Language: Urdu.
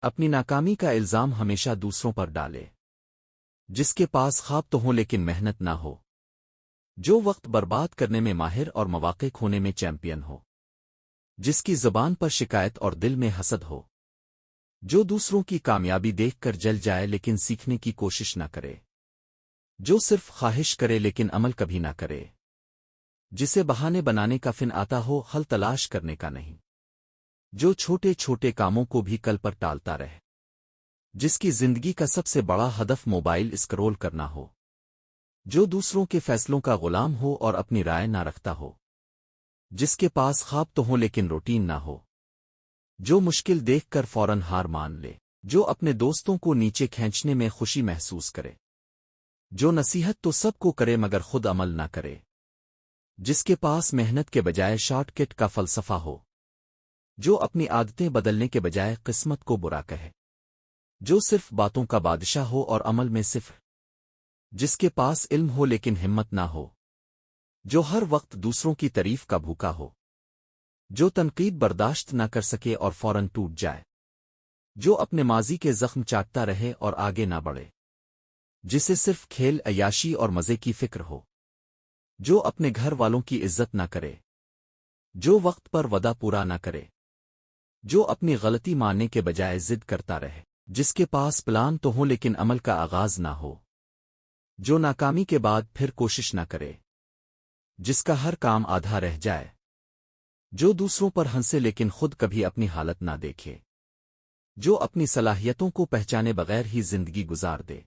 اپنی ناکامی کا الزام ہمیشہ دوسروں پر ڈالے۔ جس کے پاس خواب تو ہو لیکن محنت نہ ہو۔ جو وقت برباد کرنے میں ماہر اور مواقع کھونے میں چیمپئن ہو۔ جس کی زبان پر شکایت اور دل میں حسد ہو۔ جو دوسروں کی کامیابی دیکھ کر جل جائے لیکن سیکھنے کی کوشش نہ کرے۔ جو صرف خواہش کرے لیکن عمل کبھی نہ کرے۔ جسے بہانے بنانے کا فن آتا ہو، حل تلاش کرنے کا نہیں۔ جو چھوٹے چھوٹے کاموں کو بھی کل پر ٹالتا رہے۔ جس کی زندگی کا سب سے بڑا ہدف موبائل اسکرول کرنا ہو۔ جو دوسروں کے فیصلوں کا غلام ہو اور اپنی رائے نہ رکھتا ہو۔ جس کے پاس خواب تو ہو لیکن روٹین نہ ہو۔ جو مشکل دیکھ کر فوراً ہار مان لے۔ جو اپنے دوستوں کو نیچے کھینچنے میں خوشی محسوس کرے۔ جو نصیحت تو سب کو کرے مگر خود عمل نہ کرے۔ جس کے پاس محنت کے بجائے شارٹ کٹ کا فلسفہ ہو۔ جو اپنی عادتیں بدلنے کے بجائے قسمت کو برا کہے۔ جو صرف باتوں کا بادشاہ ہو اور عمل میں صفر۔ جس کے پاس علم ہو لیکن ہمت نہ ہو۔ جو ہر وقت دوسروں کی تعریف کا بھوکا ہو۔ جو تنقید برداشت نہ کر سکے اور فوراً ٹوٹ جائے۔ جو اپنے ماضی کے زخم چاٹتا رہے اور آگے نہ بڑھے۔ جسے صرف کھیل، عیاشی اور مزے کی فکر ہو۔ جو اپنے گھر والوں کی عزت نہ کرے۔ جو وقت پر وعدہ پورا نہ کرے۔ جو اپنی غلطی ماننے کے بجائے ضد کرتا رہے۔ جس کے پاس پلان تو ہو لیکن عمل کا آغاز نہ ہو۔ جو ناکامی کے بعد پھر کوشش نہ کرے۔ جس کا ہر کام آدھا رہ جائے۔ جو دوسروں پر ہنسے لیکن خود کبھی اپنی حالت نہ دیکھے۔ جو اپنی صلاحیتوں کو پہچانے بغیر ہی زندگی گزار دے۔